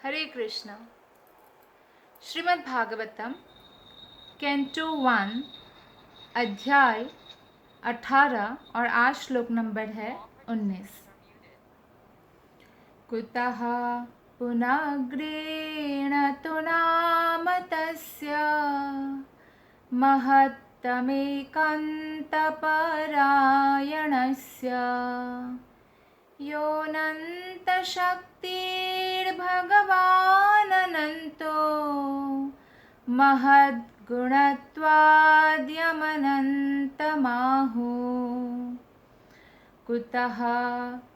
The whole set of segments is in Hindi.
हरे कृष्णा। श्रीमद् भागवतम कैंटो 1 अध्याय 18 और आज श्लोक नंबर है 19। कुतः पुनग्रेण तु नाम तस्य महत्तमेकान्तपरायणस्य योऽनन्तशक्तिर्भगवानन्तो महद्गुणत्वाद्यमनन्तमाहु। कुतः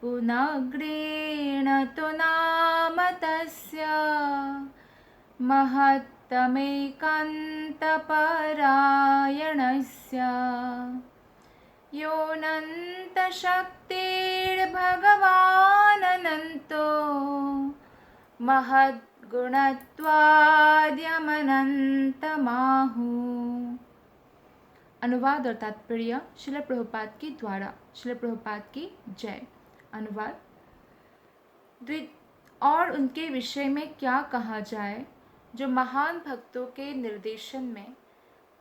पुनग्रेण तु नाम तस्य महत्तमेकान्तपरायणस्य योऽनन्तशक्तिर्भगवानन्तो महद्गुणत्वाद्यमनन्तमाहु। अनुवाद और तात्पर्य श्रील प्रभुपाद की द्वारा। श्रील प्रभुपाद की जय। अनुवाद। और उनके विषय में क्या कहा जाए जो महान भक्तों के निर्देशन में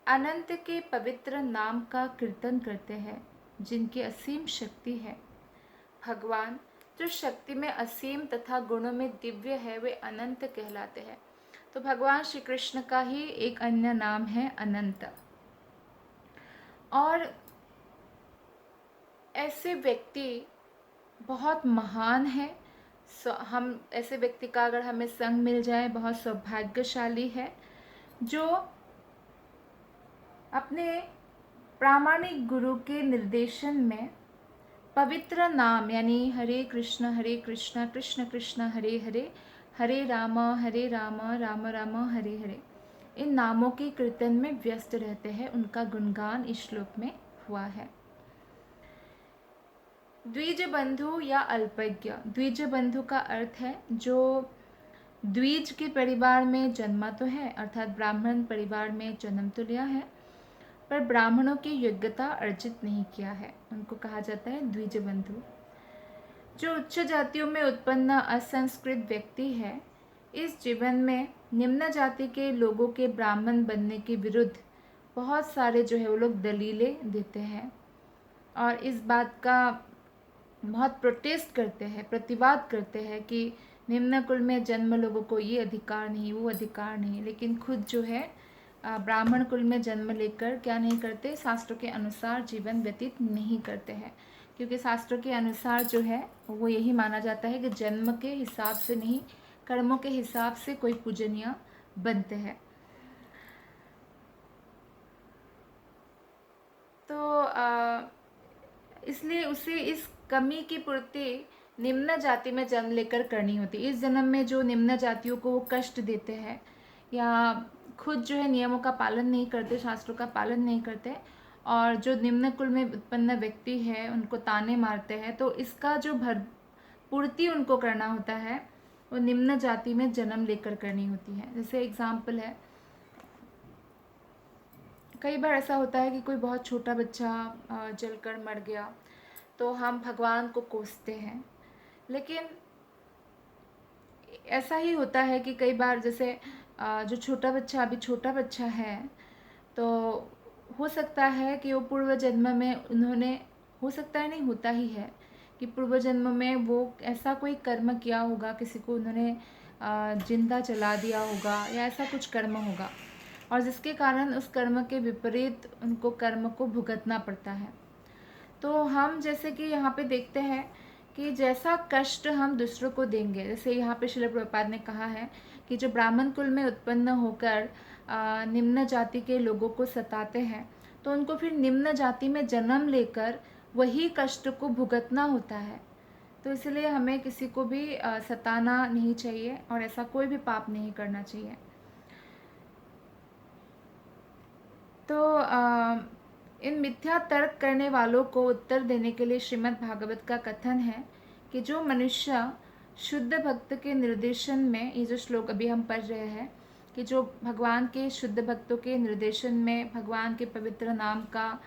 अनंत के पवित्र नाम का कीर्तन करते हैं, जिनकी असीम शक्ति है। भगवान जो शक्ति में असीम तथा गुणों में दिव्य है, वे अनंत कहलाते हैं। तो भगवान श्री कृष्ण का ही एक अन्य नाम है अनंत। और ऐसे व्यक्ति बहुत महान है। हम ऐसे व्यक्ति का अगर हमें संग मिल जाए बहुत सौभाग्यशाली है, जो अपने प्रामाणिक गुरु के निर्देशन में पवित्र नाम यानी हरे कृष्ण कृष्ण कृष्ण हरे हरे, हरे राम राम राम हरे हरे, इन नामों के कीर्तन में व्यस्त रहते हैं। उनका गुणगान इस श्लोक में हुआ है। द्विज बंधु या अल्पज्ञ। द्विज बंधु का अर्थ है जो द्विज के परिवार में जन्मा तो है, अर्थात ब्राह्मण परिवार में जन्म तो लिया है, पर ब्राह्मणों की योग्यता अर्जित नहीं किया है, उनको कहा जाता है द्विज बंधु। जो उच्च जातियों में उत्पन्न असंस्कृत व्यक्ति है, इस जीवन में निम्न जाति के लोगों के ब्राह्मण बनने के विरुद्ध बहुत सारे जो है वो लोग दलीलें देते हैं और इस बात का बहुत प्रोटेस्ट करते हैं, प्रतिवाद करते हैं कि निम्न कुल में जन्म लोगों को ये अधिकार नहीं, वो अधिकार नहीं, लेकिन खुद जो है ब्राह्मण कुल में जन्म लेकर क्या नहीं करते, शास्त्रों के अनुसार जीवन व्यतीत नहीं करते हैं। क्योंकि शास्त्रों के अनुसार जो है वो यही माना जाता है कि जन्म के हिसाब से नहीं, कर्मों के हिसाब से कोई पूजनीय बनते हैं। तो इसलिए उसे इस कमी की पूर्ति निम्न जाति में जन्म लेकर करनी होती। इस जन्म में जो निम्न जातियों को वो कष्ट देते हैं या खुद जो है नियमों का पालन नहीं करते, शास्त्रों का पालन नहीं करते, और जो निम्न कुल में उत्पन्न व्यक्ति है उनको ताने मारते हैं, तो इसका जो पूर्ति उनको करना होता है वो निम्न जाति में जन्म लेकर करनी होती है। जैसे एग्जाम्पल है, कई बार ऐसा होता है कि कोई बहुत छोटा बच्चा जलकर मर गया तो हम भगवान को कोसते हैं, लेकिन ऐसा ही होता है कि कई बार जैसे जो छोटा बच्चा अभी छोटा बच्चा है तो हो सकता है कि वो पूर्व जन्म में उन्होंने, हो सकता है नहीं होता ही है कि पूर्व जन्म में वो ऐसा कोई कर्म किया होगा, किसी को उन्होंने जिंदा जला दिया होगा या ऐसा कुछ कर्म होगा, और जिसके कारण उस कर्म के विपरीत उनको कर्म को भुगतना पड़ता है। तो हम जैसे कि यहाँ पे देखते हैं कि जैसा कष्ट हम दूसरों को देंगे, जैसे यहाँ पे श्रील प्रभुपाद ने कहा है कि जो ब्राह्मण कुल में उत्पन्न होकर निम्न जाति के लोगों को सताते हैं, तो उनको फिर निम्न जाति में जन्म लेकर वही कष्ट को भुगतना होता है। तो इसलिए हमें किसी को भी सताना नहीं चाहिए और ऐसा कोई भी पाप नहीं करना चाहिए। तो इन मिथ्या तर्क करने वालों को उत्तर देने के लिए श्रीमद् भागवत का कथन है कि जो मनुष्य शुद्ध भक्त के निर्देशन में, ये जो श्लोक अभी हम पढ़ रहे हैं, कि जो भगवान के शुद्ध भक्तों के निर्देशन में भगवान के पवित्र नाम का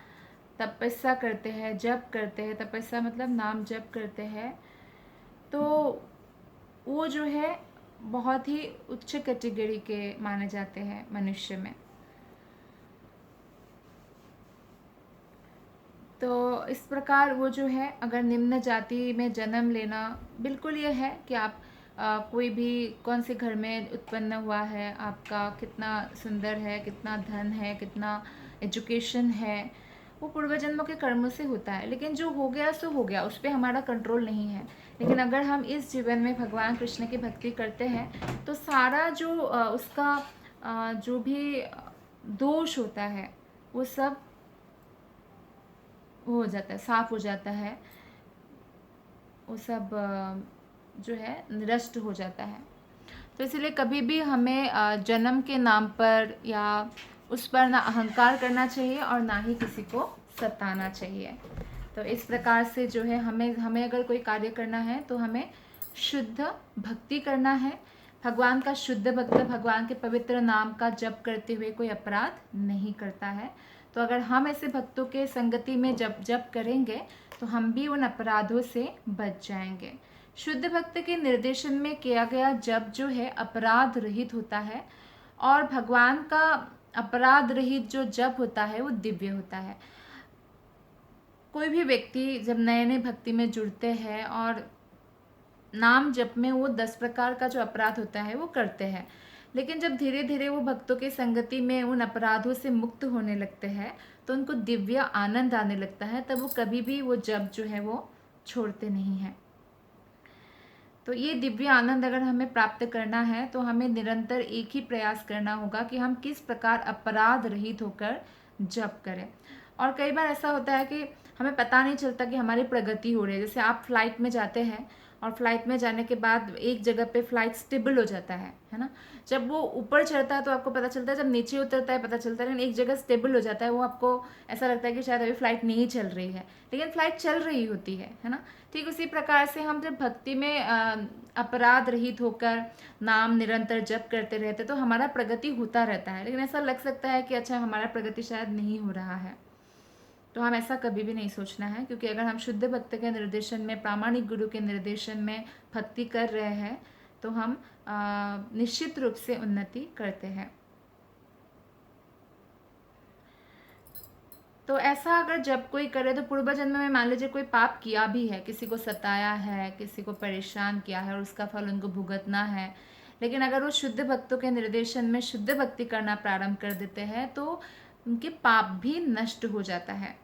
तपस्या करते हैं, जप करते हैं, तपस्या मतलब नाम जप करते हैं, तो वो जो है बहुत ही उच्च कैटेगरी के माने जाते हैं मनुष्य में। तो इस प्रकार वो जो है, अगर निम्न जाति में जन्म लेना, बिल्कुल ये है कि आप कोई भी कौन से घर में उत्पन्न हुआ है, आपका कितना सुंदर है, कितना धन है, कितना एजुकेशन है, वो पूर्व जन्मों के कर्मों से होता है। लेकिन जो हो गया सो हो गया, उस पर हमारा कंट्रोल नहीं है। लेकिन अगर हम इस जीवन में भगवान कृष्ण की भक्ति करते हैं तो सारा जो उसका जो भी दोष होता है वो सब वो हो जाता है, साफ हो जाता है, वो सब जो है निरस्त हो जाता है। तो इसलिए कभी भी हमें जन्म के नाम पर या उस पर ना अहंकार करना चाहिए और ना ही किसी को सताना चाहिए। तो इस प्रकार से जो है हमें अगर कोई कार्य करना है तो हमें शुद्ध भक्ति करना है। भगवान का शुद्ध भक्त भगवान के पवित्र नाम का जप करते हुए कोई अपराध नहीं करता है। तो अगर हम ऐसे भक्तों के संगति में जप करेंगे तो हम भी उन अपराधों से बच जाएंगे। शुद्ध भक्त के निर्देशन में किया गया जप जो है अपराध रहित होता है, और भगवान का अपराध रहित जो जप होता है वो दिव्य होता है। कोई भी व्यक्ति जब नए नए भक्ति में जुड़ते हैं और नाम जप में वो 10 प्रकार का जो अपराध होता है वो करते हैं, लेकिन जब धीरे धीरे वो भक्तों की संगति में उन अपराधों से मुक्त होने लगते हैं तो उनको दिव्य आनंद आने लगता है, तब वो कभी भी वो जप जो है वो छोड़ते नहीं हैं। तो ये दिव्य आनंद अगर हमें प्राप्त करना है तो हमें निरंतर एक ही प्रयास करना होगा कि हम किस प्रकार अपराध रहित होकर जप करें। और कई बार ऐसा होता है कि हमें पता नहीं चलता कि हमारी प्रगति हो रही है। जैसे आप फ्लाइट में जाते हैं और फ्लाइट में जाने के बाद एक जगह पे फ्लाइट स्टेबल हो जाता है ना। जब वो ऊपर चढ़ता है तो आपको पता चलता है, जब नीचे उतरता है पता चलता है, लेकिन एक जगह स्टेबल हो जाता है वो आपको ऐसा लगता है कि शायद अभी फ्लाइट नहीं चल रही है, लेकिन फ्लाइट चल रही होती है ना। ठीक उसी प्रकार से हम जब भक्ति में अपराध रहित होकर नाम निरंतर जप करते रहते तो हमारा प्रगति होता रहता है। लेकिन ऐसा लग सकता है कि अच्छा हमारा प्रगति शायद नहीं हो रहा है, तो हम ऐसा कभी भी नहीं सोचना है, क्योंकि अगर हम शुद्ध भक्त के निर्देशन में, प्रामाणिक गुरु के निर्देशन में भक्ति कर रहे हैं तो हम निश्चित रूप से उन्नति करते हैं। तो ऐसा अगर जब कोई करे तो पूर्व जन्म में मान लीजिए कोई पाप किया भी है, किसी को सताया है, किसी को परेशान किया है और उसका फल उनको भुगतना है, लेकिन अगर वो शुद्ध भक्तों के निर्देशन में शुद्ध भक्ति करना प्रारंभ कर देते हैं तो उनके पाप भी नष्ट हो जाता है।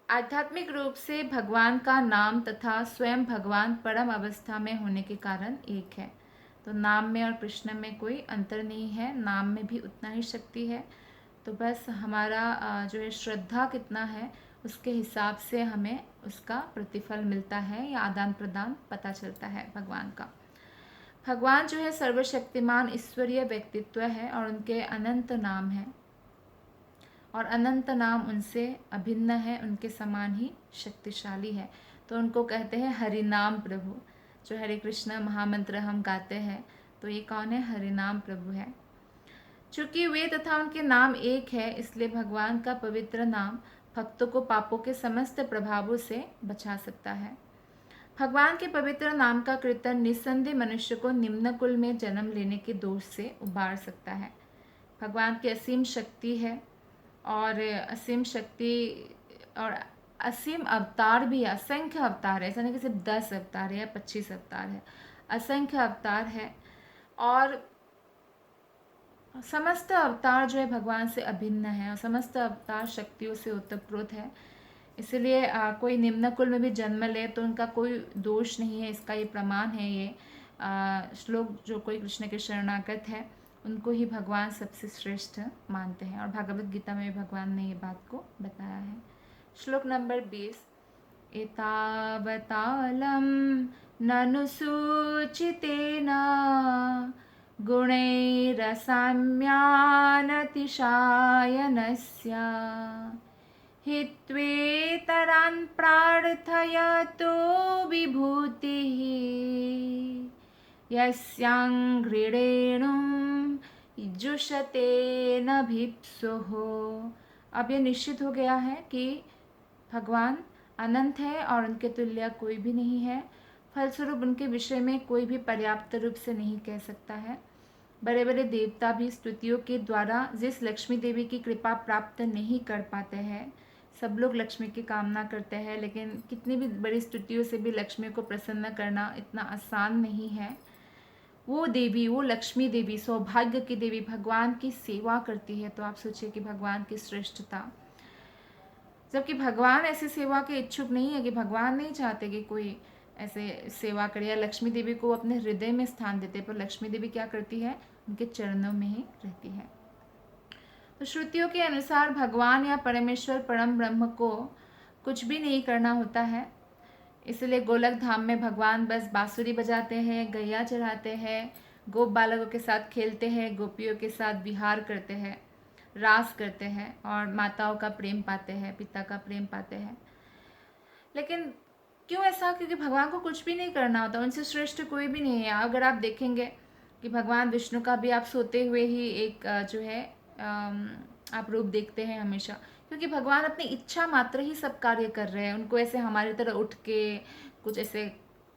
आध्यात्मिक रूप से भगवान का नाम तथा स्वयं भगवान परम अवस्था में होने के कारण एक है। तो नाम में और कृष्ण में कोई अंतर नहीं है, नाम में भी उतना ही शक्ति है। तो बस हमारा जो है श्रद्धा कितना है उसके हिसाब से हमें उसका प्रतिफल मिलता है या आदान प्रदान पता चलता है भगवान का। भगवान जो है सर्वशक्तिमान ईश्वरीय व्यक्तित्व है और उनके अनंत नाम हैं और अनंत नाम उनसे अभिन्न है, उनके समान ही शक्तिशाली है। तो उनको कहते हैं हरिनाम प्रभु। जो हरे कृष्ण महामंत्र हम गाते हैं तो ये कौन है? हरिनाम प्रभु है। चूँकि वे तथा उनके नाम एक है, इसलिए भगवान का पवित्र नाम भक्तों को पापों के समस्त प्रभावों से बचा सकता है। भगवान के पवित्र नाम का कीर्तन निस्संदेह मनुष्य को निम्न कुल में जन्म लेने के दोष से उबार सकता है। भगवान की असीम शक्ति है और असीम शक्ति और असीम अवतार भी है, असंख्य अवतार है। ऐसा नहीं कि सिर्फ 10 अवतार है या 25 अवतार है, असंख्य अवतार है और समस्त अवतार जो है भगवान से अभिन्न है और समस्त अवतार शक्तियों से ओतप्रोत है। इसलिए कोई निम्न कुल में भी जन्म ले तो उनका कोई दोष नहीं है, इसका ये प्रमाण है। ये श्लोक जो कोई कृष्ण के शरणागत है उनको ही भगवान सबसे श्रेष्ठ मानते हैं और भगवत गीता में भी भगवान ने ये बात को बताया है। श्लोक नंबर 20। एतावतालं ननु सूचितेन गुणैरसाम्यानतिशायनस्य हित्वेतरान् प्रार्थयतो विभूतिः यस्यां घृणेणुं जुषते न भिप्सुः। अब यह निश्चित हो गया है कि भगवान अनंत है और उनके तुल्य कोई भी नहीं है। फलस्वरूप उनके विषय में कोई भी पर्याप्त रूप से नहीं कह सकता है। बड़े बड़े देवता भी स्तुतियों के द्वारा जिस लक्ष्मी देवी की कृपा प्राप्त नहीं कर पाते हैं, सब लोग लक्ष्मी की कामना करते हैं, लेकिन कितनी भी बड़ी स्तुतियों से भी लक्ष्मी को प्रसन्न करना इतना आसान नहीं है। वो देवी, वो लक्ष्मी देवी, सौभाग्य की देवी भगवान की सेवा करती है, तो आप सोचिए कि भगवान की श्रेष्ठता। जबकि भगवान ऐसी सेवा के इच्छुक नहीं है, कि भगवान नहीं चाहते कि कोई ऐसे सेवा करे, या लक्ष्मी देवी को अपने हृदय में स्थान देते, पर लक्ष्मी देवी क्या करती है, उनके चरणों में ही रहती है। तो श्रुतियों के अनुसार भगवान या परमेश्वर परम ब्रह्म को कुछ भी नहीं करना होता है, इसलिए गोलक धाम में भगवान बस बांसुरी बजाते हैं, गैया चढ़ाते हैं, गोप बालकों के साथ खेलते हैं, गोपियों के साथ विहार करते हैं, रास करते हैं और माताओं का प्रेम पाते हैं, पिता का प्रेम पाते हैं। लेकिन क्यों ऐसा? क्योंकि भगवान को कुछ भी नहीं करना होता, उनसे श्रेष्ठ कोई भी नहीं है। अगर आप देखेंगे कि भगवान विष्णु का भी आप सोते हुए ही एक जो है आप रूप देखते हैं हमेशा, क्योंकि भगवान अपनी इच्छा मात्र ही सब कार्य कर रहे हैं। उनको ऐसे हमारी तरह उठ के कुछ ऐसे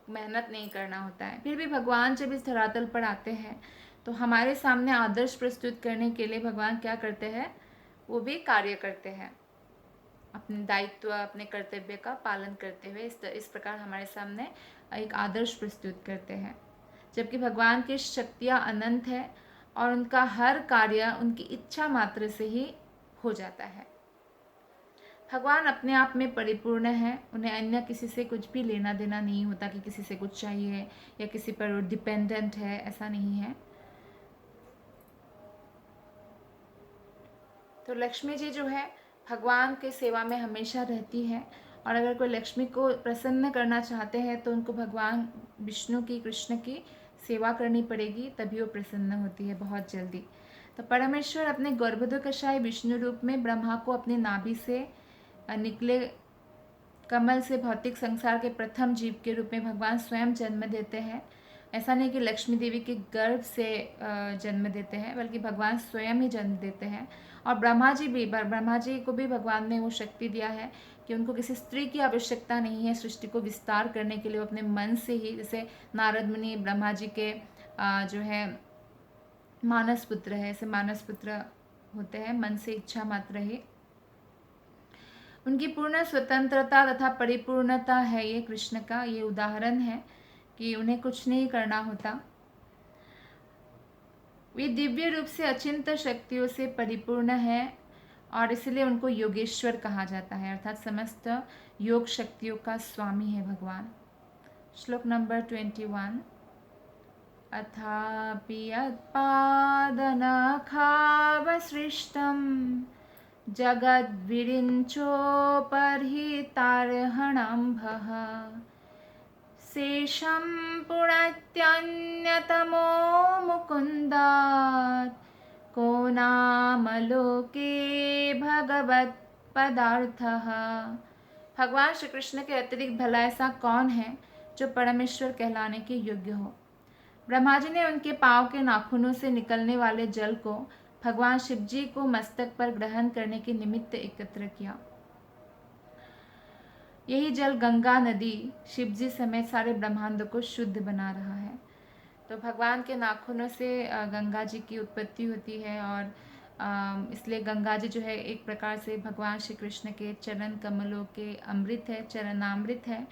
मेहनत नहीं करना होता है। फिर भी भगवान जब इस धरातल पर आते हैं तो हमारे सामने आदर्श प्रस्तुत करने के लिए भगवान क्या करते हैं, वो भी कार्य करते हैं, अपने दायित्व, अपने कर्तव्य का पालन करते हुए इस प्रकार हमारे सामने एक आदर्श प्रस्तुत करते हैं। जबकि भगवान की शक्तियाँ अनंत है और उनका हर कार्य उनकी इच्छा मात्र से ही हो जाता है। भगवान अपने आप में परिपूर्ण है, उन्हें अन्य किसी से कुछ भी लेना देना नहीं होता कि किसी से कुछ चाहिए या किसी पर डिपेंडेंट है, ऐसा नहीं है। तो लक्ष्मी जी जो है भगवान के सेवा में हमेशा रहती है, और अगर कोई लक्ष्मी को प्रसन्न करना चाहते हैं तो उनको भगवान विष्णु की, कृष्ण की सेवा करनी पड़ेगी, तभी वो प्रसन्न होती है बहुत जल्दी। तो परमेश्वर अपने गर्भोदकशाही विष्णु रूप में ब्रह्मा को अपने नाभि से निकले कमल से भौतिक संसार के प्रथम जीव के रूप में भगवान स्वयं जन्म देते हैं। ऐसा नहीं कि लक्ष्मी देवी के गर्भ से जन्म देते हैं, बल्कि भगवान स्वयं ही जन्म देते हैं। और ब्रह्मा जी को भी भगवान ने वो शक्ति दिया है कि उनको किसी स्त्री की आवश्यकता नहीं है सृष्टि को विस्तार करने के लिए। वो अपने मन से ही, जैसे नारद मुनि ब्रह्मा जी के जो है मानस पुत्र है, ऐसे मानस पुत्र होते हैं, मन से इच्छा मात्र ही। उनकी पूर्ण स्वतंत्रता तथा परिपूर्णता है ये कृष्ण का, ये उदाहरण है कि उन्हें कुछ नहीं करना होता। वे दिव्य रूप से अचिंत्य शक्तियों से परिपूर्ण है और इसलिए उनको योगेश्वर कहा जाता है, अर्थात समस्त योग शक्तियों का स्वामी है भगवान। श्लोक नंबर 21। अथापि यत्पादनखावसृष्टं जगद्विरिञ्चोपरिहितार्हणम्भः शेषं पुनत्यन्यतमो मुकुन्दात् को नामलोके भगवत्पदार्थः। भगवान श्री कृष्ण के अतिरिक्त भला ऐसा कौन है जो परमेश्वर कहलाने के योग्य हो। ब्रह्मा जी ने उनके पांव के नाखूनों से निकलने वाले जल को भगवान शिव जी को मस्तक पर ग्रहण करने के निमित्त एकत्र किया। यही जल गंगा नदी शिव जी समेत सारे ब्रह्मांड को शुद्ध बना रहा है। तो भगवान के नाखूनों से गंगा जी की उत्पत्ति होती है, और इसलिए गंगा जी जो है एक प्रकार से भगवान श्री कृष्ण के चरण कमलों के अमृत है, चरणामृत है,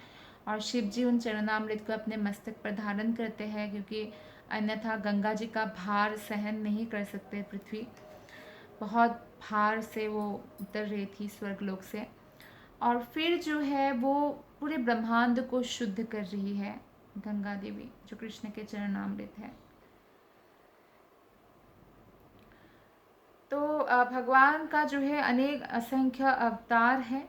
और शिव जी उन चरणामृत को अपने मस्तक पर धारण करते हैं, क्योंकि अन्यथा गंगा जी का भार सहन नहीं कर सकते पृथ्वी। बहुत भार से वो उतर रही थी स्वर्गलोक से, और फिर जो है वो पूरे ब्रह्मांड को शुद्ध कर रही है गंगा देवी, जो कृष्ण के चरणामृत है। तो भगवान का जो है अनेक असंख्य अवतार है,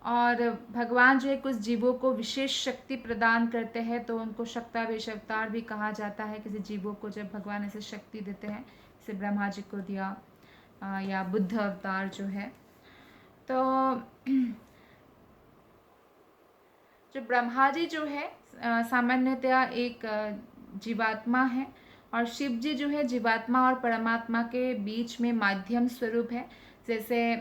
और भगवान जो है कुछ जीवों को विशेष शक्ति प्रदान करते हैं, तो उनको शक्तावेश अवतार भी कहा जाता है। किसी जीवों को जब भगवान ऐसे शक्ति देते हैं, जैसे ब्रह्मा जी को दिया, या बुद्ध अवतार जो है। तो जो ब्रह्मा जी जो है सामान्यतया एक जीवात्मा है, और शिव जी जो है जीवात्मा और परमात्मा के बीच में माध्यम स्वरूप है। जैसे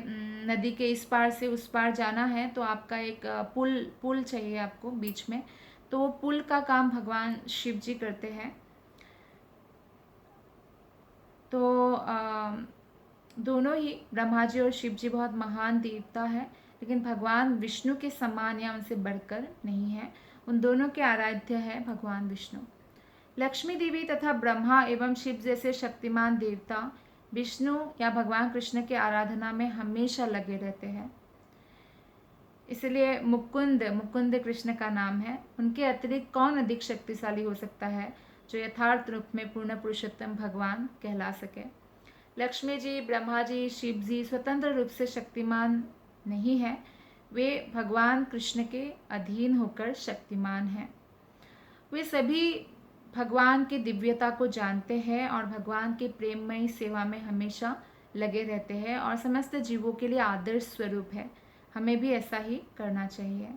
नदी के इस पार से उस पार जाना है तो आपका एक पुल चाहिए आपको बीच में, तो पुल का काम भगवान शिव जी करते हैं। तो दोनों ही ब्रह्मा जी और शिव जी बहुत महान देवता है, लेकिन भगवान विष्णु के समान या उनसे बढ़कर नहीं है। उन दोनों के आराध्य है भगवान विष्णु। लक्ष्मी देवी तथा ब्रह्मा एवं शिव जैसे शक्तिमान देवता विष्णु या भगवान कृष्ण की आराधना में हमेशा लगे रहते हैं। इसलिए मुकुंद कृष्ण का नाम है। उनके अतिरिक्त कौन अधिक शक्तिशाली हो सकता है जो यथार्थ रूप में पूर्ण पुरुषोत्तम भगवान कहला सके। लक्ष्मी जी, ब्रह्मा जी, शिव जी स्वतंत्र रूप से शक्तिमान नहीं है, वे भगवान कृष्ण के अधीन होकर शक्तिमान हैं। वे सभी भगवान की दिव्यता को जानते हैं और भगवान के प्रेममयी सेवा में हमेशा लगे रहते हैं और समस्त जीवों के लिए आदर्श स्वरूप है। हमें भी ऐसा ही करना चाहिए।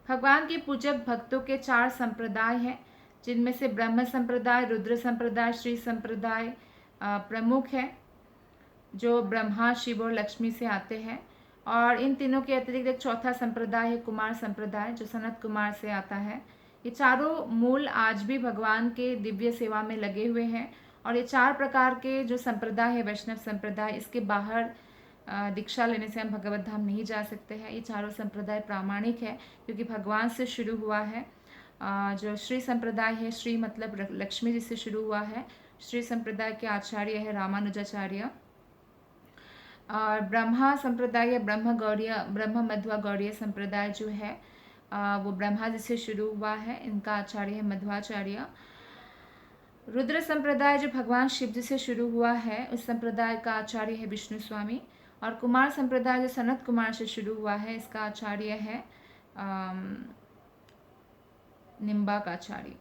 भगवान के पूजक भक्तों के 4 संप्रदाय हैं, जिनमें से ब्रह्म संप्रदाय, रुद्र संप्रदाय, श्री संप्रदाय प्रमुख है, जो ब्रह्मा, शिव और लक्ष्मी से आते हैं। और इन तीनों के अतिरिक्त एक चौथा संप्रदाय है कुमार संप्रदाय, जो सनत कुमार से आता है। ये चारों मूल आज भी भगवान के दिव्य सेवा में लगे हुए हैं। और ये 4 प्रकार के जो संप्रदाय है, वैष्णव संप्रदाय, इसके बाहर दीक्षा लेने से हम भगवत धाम नहीं जा सकते हैं। ये चारों संप्रदाय प्रामाणिक है क्योंकि भगवान से शुरू हुआ है। जो श्री संप्रदाय है, श्री मतलब लक्ष्मी जी से शुरू हुआ है। श्री संप्रदाय के आचार्य है रामानुजाचार्य। और ब्रह्मा संप्रदाय या ब्रह्म मध्वा गौड़ीय संप्रदाय जो है वो ब्रह्मा जी से शुरू हुआ है, इनका आचार्य है मध्वाचार्य। रुद्र संप्रदाय जो भगवान शिव जी से शुरू हुआ है, उस संप्रदाय का आचार्य है विष्णु स्वामी। और कुमार संप्रदाय जो सनत कुमार से शुरू हुआ है, इसका आचार्य है निम्बाकाचार्य।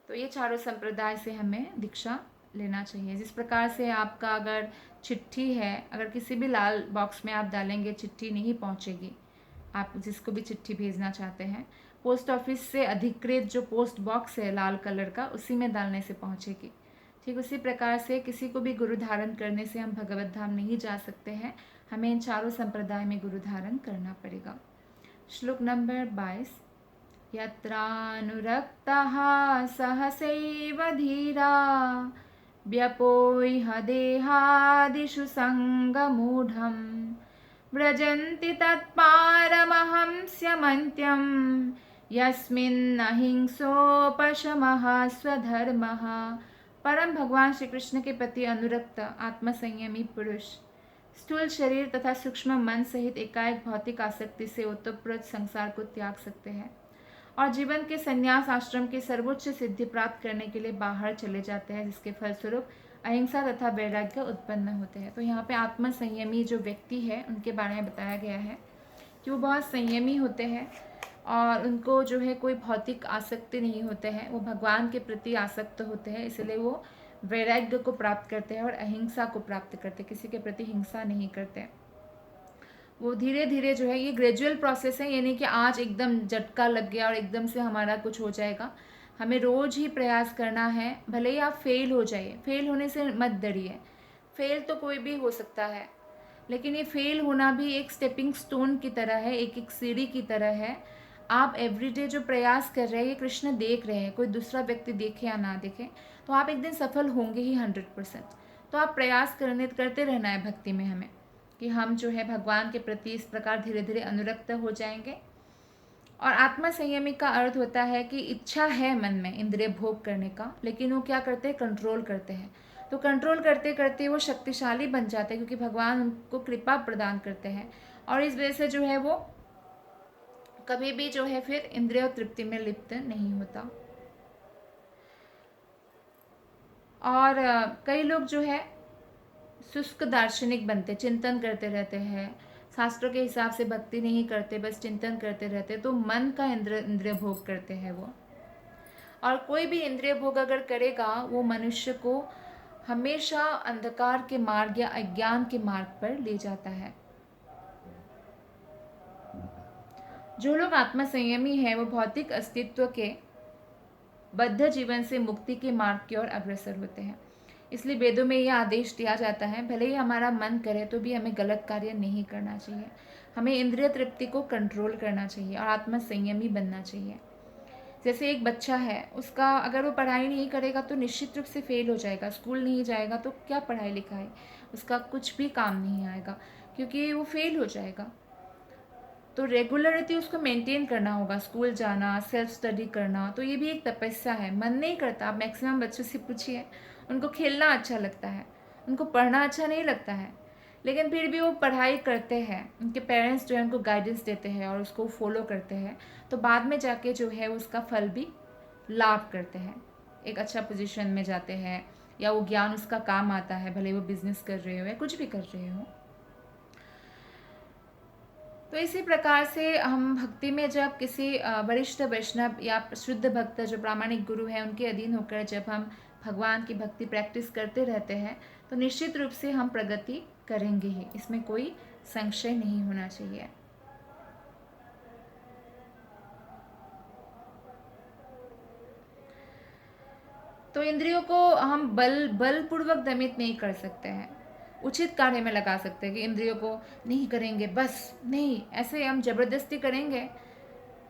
तो ये चारों संप्रदाय से हमें दीक्षा लेना चाहिए। जिस प्रकार से आपका अगर चिट्ठी है, अगर किसी भी लाल बॉक्स में आप डालेंगे चिट्ठी नहीं पहुंचेगी, आप जिसको भी चिट्ठी भेजना चाहते हैं, पोस्ट ऑफिस से अधिकृत जो पोस्ट बॉक्स है लाल कलर का, उसी में डालने से पहुंचेगी। ठीक उसी प्रकार से किसी को भी गुरु धारण करने से हम भगवत धाम नहीं जा सकते हैं, हमें इन चारों संप्रदाय में गुरु धारण करना पड़ेगा। श्लोक नंबर 22। यत्रानुरक्तः सहसैव धीरा व्यपोह्य देहादिषु सङ्गमूढं व्रजन्ति तत्पारमहंस्यमन्त्यं यस्मिन्नहिंसोपशमः स्वधर्मः। परम भगवान श्री कृष्ण के प्रति अनुरक्त आत्मसंयमी पुरुष स्थूल शरीर तथा सूक्ष्म मन सहित एकाएक भौतिक आसक्ति से ओतप्रोत संसार को त्याग सकते हैं और जीवन के संन्यास आश्रम की सर्वोच्च सिद्धि प्राप्त करने के लिए बाहर चले जाते हैं, जिसके फलस्वरूप अहिंसा तथा वैराग्य उत्पन्न होते हैं। तो यहाँ पे आत्म संयमी जो व्यक्ति है उनके बारे में बताया गया है कि वो बहुत संयमी होते हैं और उनको जो है कोई भौतिक आसक्ति नहीं होते हैं, वो भगवान के प्रति आसक्त होते हैं, इसलिए वो वैराग्य को प्राप्त करते हैं और अहिंसा को प्राप्त करते हैं, किसी के प्रति हिंसा नहीं करते। वो धीरे धीरे जो है, ये ग्रेजुअल प्रोसेस है, यानी कि आज एकदम झटका लग गया और एकदम से हमारा कुछ हो जाएगा। हमें रोज ही प्रयास करना है, भले ही आप फेल हो जाइए, फेल होने से मत डरिए। फेल तो कोई भी हो सकता है, लेकिन ये फेल होना भी एक स्टेपिंग स्टोन की तरह है, एक एक सीढ़ी की तरह है। आप एवरीडे जो प्रयास कर रहे हैं, ये कृष्ण देख रहे हैं, कोई दूसरा व्यक्ति देखे या ना देखे, तो आप एक दिन सफल होंगे ही 100%। तो आप प्रयास करते रहना है भक्ति में हमें, कि हम जो है भगवान के प्रति इस प्रकार धीरे धीरे अनुरक्त हो जाएंगे। और आत्मा संयमी का अर्थ होता है कि इच्छा है मन में इंद्रिय भोग करने का, लेकिन वो क्या करते हैं, कंट्रोल करते हैं। तो कंट्रोल करते करते वो शक्तिशाली बन जाते हैं, क्योंकि भगवान उनको कृपा प्रदान करते हैं और इस वजह से जो है वो कभी भी जो है फिर इंद्रिय तृप्ति में लिप्त नहीं होता। और कई लोग जो है शुष्क दार्शनिक बनते, चिंतन करते रहते हैं, शास्त्रों के हिसाब से भक्ति नहीं करते, बस चिंतन करते रहते, तो मन का इंद्रिय भोग करते हैं वो। और कोई भी इंद्रिय भोग अगर करेगा, वो मनुष्य को हमेशा अंधकार के मार्ग या अज्ञान के मार्ग पर ले जाता है। जो लोग आत्म संयमी है, वो भौतिक अस्तित्व के बद्ध जीवन से मुक्ति के मार्ग की ओर अग्रसर होते हैं। इसलिए वेदों में यह आदेश दिया जाता है, भले ही हमारा मन करे तो भी हमें गलत कार्य नहीं करना चाहिए। हमें इंद्रिय तृप्ति को कंट्रोल करना चाहिए और आत्म संयमी बनना चाहिए। जैसे एक बच्चा है, उसका अगर वो पढ़ाई नहीं करेगा तो निश्चित रूप से फेल हो जाएगा। स्कूल नहीं जाएगा तो क्या पढ़ाई लिखाई, उसका कुछ भी काम नहीं आएगा, क्योंकि वो फेल हो जाएगा। तो रेगुलरिटी उसको मेंटेन करना होगा, स्कूल जाना, सेल्फ स्टडी करना। तो ये भी एक तपस्या है। मन नहीं करता, आप मैक्सिमम बच्चों से पूछिए, उनको खेलना अच्छा लगता है, उनको पढ़ना अच्छा नहीं लगता है, लेकिन फिर भी वो पढ़ाई करते हैं। उनके पेरेंट्स जो है उनको गाइडेंस देते हैं और उसको फॉलो करते हैं, तो बाद में जाके जो है उसका फल भी लाभ करते हैं, एक अच्छा पोजीशन में जाते हैं, या वो ज्ञान उसका काम आता है, भले वो बिजनेस कर रहे हो या कुछ भी कर रहे हो। तो इसी प्रकार से हम भक्ति में जब किसी वरिष्ठ वैष्णव या शुद्ध भक्त जो प्रामाणिक गुरु हैं उनके अधीन होकर जब हम भगवान की भक्ति प्रैक्टिस करते रहते हैं, तो निश्चित रूप से हम प्रगति करेंगे ही, इसमें कोई संशय नहीं होना चाहिए। तो इंद्रियों को हम बलपूर्वक दमित नहीं कर सकते हैं, उचित कार्य में लगा सकते हैं कि इंद्रियों को नहीं करेंगे, बस नहीं, ऐसे हम जबरदस्ती करेंगे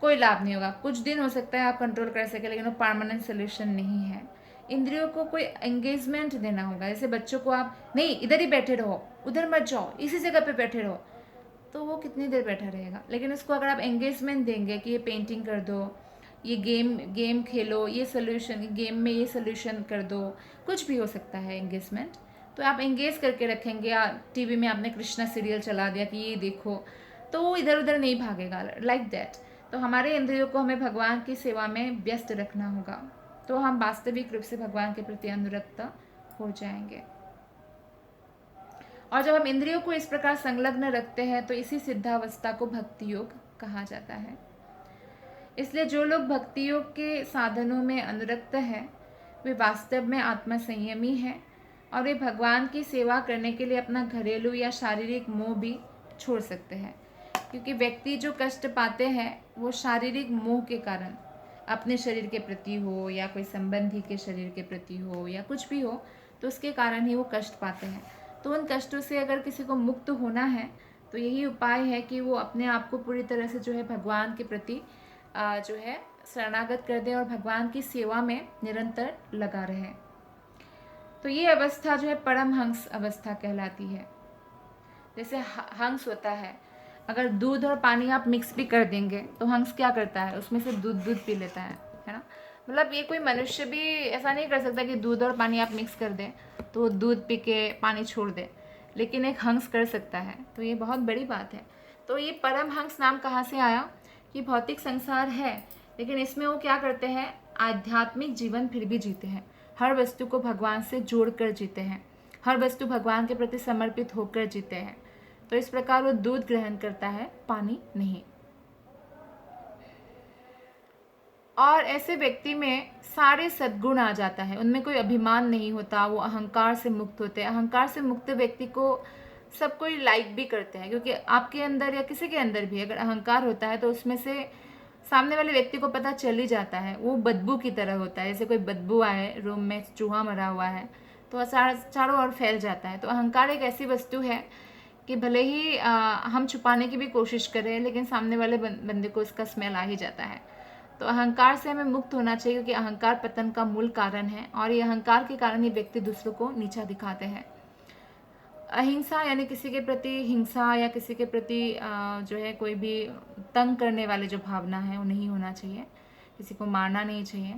कोई लाभ नहीं होगा। कुछ दिन हो सकता है आप कंट्रोल कर सके, लेकिन वो परमानेंट सोल्यूशन नहीं है। इंद्रियों को कोई एंगेजमेंट देना होगा। जैसे बच्चों को आप नहीं इधर ही बैठे रहो, उधर मत जाओ, इसी जगह पे बैठे रहो, तो वो कितनी देर बैठा रहेगा। लेकिन उसको अगर आप एंगेजमेंट देंगे कि ये पेंटिंग कर दो, ये गेम खेलो, ये सोल्यूशन गेम में ये सोल्यूशन कर दो, कुछ भी हो सकता है एंगेजमेंट, तो आप एंगेज करके रखेंगे। या टीवी में आपने कृष्णा सीरियल चला दिया कि ये देखो, तो वो इधर उधर नहीं भागेगा, लाइक दैट। तो हमारे इंद्रियों को हमें भगवान की सेवा में व्यस्त रखना होगा, तो हम वास्तविक रूप से भगवान के प्रति अनुरक्त हो जाएंगे। और जब हम इंद्रियों को इस प्रकार संलग्न रखते हैं तो इसी सिद्धावस्था को भक्ति योग कहा जाता है। इसलिए जो लोग भक्ति योग के साधनों में अनुरक्त हैं, वे वास्तव में आत्मा संयमी हैं और वे भगवान की सेवा करने के लिए अपना घरेलू या शारीरिक मोह भी छोड़ सकते हैं। क्योंकि व्यक्ति जो कष्ट पाते हैं वो शारीरिक मोह के कारण, अपने शरीर के प्रति हो या कोई संबंधी के शरीर के प्रति हो या कुछ भी हो, तो उसके कारण ही वो कष्ट पाते हैं। तो उन कष्टों से अगर किसी को मुक्त होना है तो यही उपाय है कि वो अपने आप को पूरी तरह से जो है भगवान के प्रति जो है शरणागत कर दे और भगवान की सेवा में निरंतर लगा रहे। तो ये अवस्था जो है परमहंस अवस्था कहलाती है। जैसे हंस होता है, अगर दूध और पानी आप मिक्स भी कर देंगे तो हंस क्या करता है, उसमें से दूध पी लेता है ना। मतलब ये कोई मनुष्य भी ऐसा नहीं कर सकता कि दूध और पानी आप मिक्स कर दें तो दूध पी के पानी छोड़ दे, लेकिन एक हंस कर सकता है। तो ये बहुत बड़ी बात है। तो ये परमहंस नाम कहाँ से आया? कि भौतिक संसार है, लेकिन इसमें वो क्या करते हैं, आध्यात्मिक जीवन फिर भी जीते हैं। हर वस्तु को भगवान से जोड़कर जीते हैं, हर वस्तु भगवान के प्रति समर्पित होकर जीते हैं। तो इस प्रकार वो दूध ग्रहण करता है, पानी नहीं। और ऐसे व्यक्ति में सारे सद्गुण आ जाता है, उनमें कोई अभिमान नहीं होता, वो अहंकार से मुक्त होते हैं। अहंकार से मुक्त व्यक्ति को सब कोई लाइक भी करते हैं, क्योंकि आपके अंदर या किसी के अंदर भी अगर अहंकार होता है तो उसमें से सामने वाले व्यक्ति को पता चल ही जाता है। वो बदबू की तरह होता है, जैसे कोई बदबू आए, रूम में चूहा मरा हुआ है तो चारों ओर फैल जाता है। तो अहंकार एक ऐसी वस्तु है कि भले ही हम छुपाने की भी कोशिश करें, लेकिन सामने वाले बंदे को इसका स्मेल आ ही जाता है। तो अहंकार से हमें मुक्त होना चाहिए, क्योंकि अहंकार पतन का मूल कारण है और ये अहंकार के कारण ही व्यक्ति दूसरों को नीचा दिखाते हैं। अहिंसा यानी किसी के प्रति हिंसा या किसी के प्रति जो है कोई भी तंग करने वाले जो भावना है वो नहीं होना चाहिए। किसी को मारना नहीं चाहिए।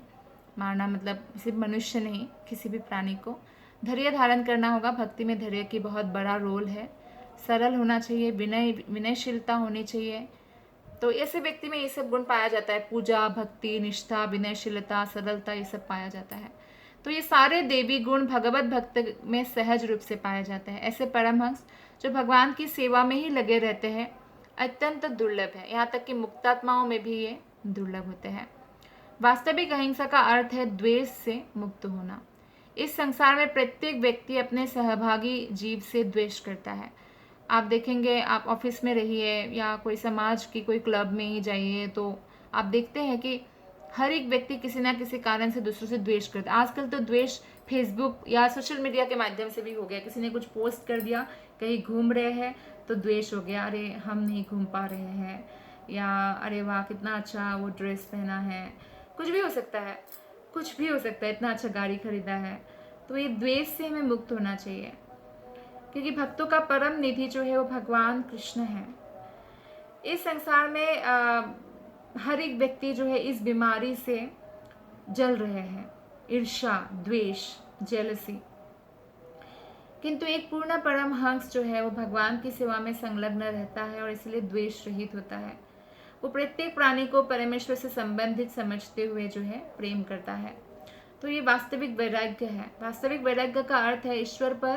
मारना मतलब सिर्फ मनुष्य नहीं, किसी भी प्राणी को। धैर्य धारण करना होगा। भक्ति में धैर्य की बहुत बड़ा रोल है। सरल होना चाहिए, विनयशीलता होनी चाहिए। तो ऐसे व्यक्ति में ये सब गुण पाया जाता है। पूजा, भक्ति, निष्ठा, विनयशीलता, सरलता, ये सब पाया जाता है। तो ये सारे देवी गुण भगवत भक्त में सहज रूप से पाए जाते हैं। ऐसे परमहंस जो भगवान की सेवा में ही लगे रहते हैं अत्यंत दुर्लभ है। यहाँ तक कि मुक्तात्माओं में भी ये दुर्लभ होते हैं। वास्तविक अहिंसा का अर्थ है द्वेष से मुक्त होना। इस संसार में प्रत्येक व्यक्ति अपने सहभागी जीव से द्वेष करता है। आप देखेंगे, आप ऑफिस में रहिए या कोई समाज की कोई क्लब में ही जाइए, तो आप देखते हैं कि हर एक व्यक्ति किसी ना किसी कारण से दूसरों से द्वेष करता है। आजकल तो द्वेष फेसबुक या सोशल मीडिया के माध्यम से भी हो गया। किसी ने कुछ पोस्ट कर दिया, कहीं घूम रहे हैं, तो तो द्वेष हो गया, अरे हम नहीं घूम पा रहे हैं, या अरे वाह कितना अच्छा वो ड्रेस पहना है, कुछ भी हो सकता है, कुछ भी हो सकता है, इतना अच्छा गाड़ी खरीदा है। तो ये द्वेष से हमें मुक्त होना चाहिए, क्योंकि भक्तों का परम निधि जो है वो भगवान कृष्ण है। इस संसार में हर एक व्यक्ति जो है इस बीमारी से जल रहे हैं, ईर्ष्या, द्वेष, जेलसी। किंतु एक पूर्ण परमहंस जो है वो भगवान की सेवा में संलग्न रहता है और इसलिए द्वेष रहित होता है। वो प्रत्येक प्राणी को परमेश्वर से संबंधित समझते हुए जो है प्रेम करता है। तो ये वास्तविक वैराग्य है। वास्तविक वैराग्य का अर्थ है ईश्वर पर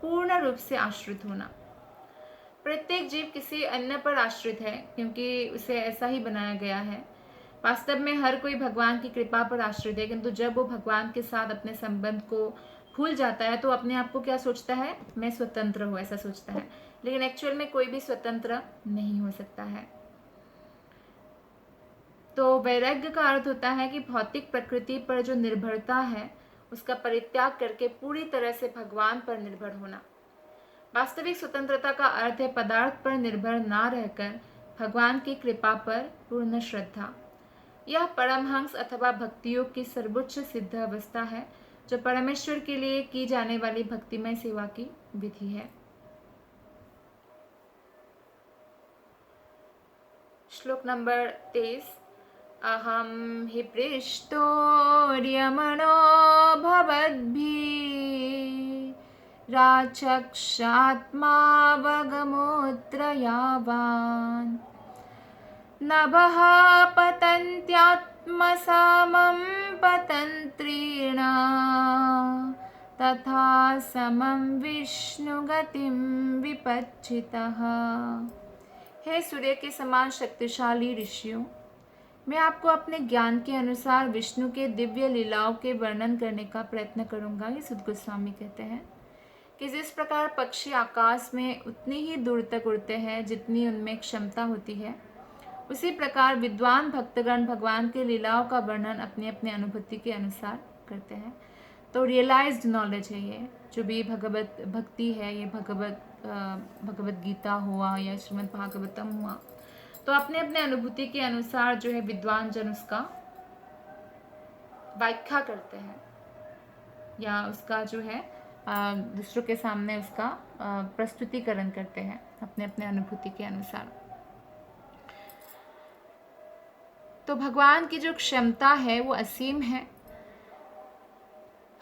पूर्ण रूप से आश्रित होना। प्रत्येक जीव किसी अन्य पर आश्रित है, क्योंकि उसे ऐसा ही बनाया गया है। वास्तव में हर कोई भगवान की कृपा पर आश्रित है, किंतु जब वो भगवान के साथ अपने संबंध को भूल जाता है तो अपने आप को क्या सोचता है, मैं स्वतंत्र हूँ, ऐसा सोचता है। लेकिन एक्चुअल में कोई भी स्वतंत्र नहीं हो सकता है। तो वैराग्य का अर्थ होता है कि भौतिक प्रकृति पर जो निर्भरता है उसका परित्याग करके पूरी तरह से भगवान पर निर्भर होना। वास्तविक स्वतंत्रता का अर्थ है पदार्थ पर निर्भर ना रहकर भगवान की कृपा पर पूर्ण श्रद्धा। यह परमहंस अथवा भक्तियोग की सर्वोच्च सिद्ध अवस्था है, जो परमेश्वर के लिए की जाने वाली भक्तिमय सेवा की विधि है। श्लोक नंबर 23। अहम हि पृष्टोर्यमणो भवद्भिः राचक्षात्मावगमोऽत्र यावान् नभः पतन्त्यात्मसामं पतन्त्रीण तथा समं विष्णुगतिं विपच्चितः। हे सूर्य के समान शक्तिशाली ऋषियों, मैं आपको अपने ज्ञान के अनुसार विष्णु के दिव्य लीलाओं के वर्णन करने का प्रयत्न करूंगा। ये सुध गोस्वामी कहते हैं कि जिस प्रकार पक्षी आकाश में उतनी ही दूर तक उड़ते हैं जितनी उनमें क्षमता होती है, उसी प्रकार विद्वान भक्तगण भगवान के लीलाओं का वर्णन अपनी अपनी अनुभूति के अनुसार करते हैं। तो रियलाइज्ड नॉलेज है ये, जो भी भगवत भक्ति है, ये भगवत गीता हुआ या श्रीमद् भागवतम हुआ, तो अपने अपने अनुभूति के अनुसार जो है विद्वान जन उसका व्याख्या करते हैं या उसका जो है दूसरों के सामने उसका प्रस्तुतिकरण करते हैं अपने अपने अनुभूति के अनुसार। तो भगवान की जो क्षमता है वो असीम है।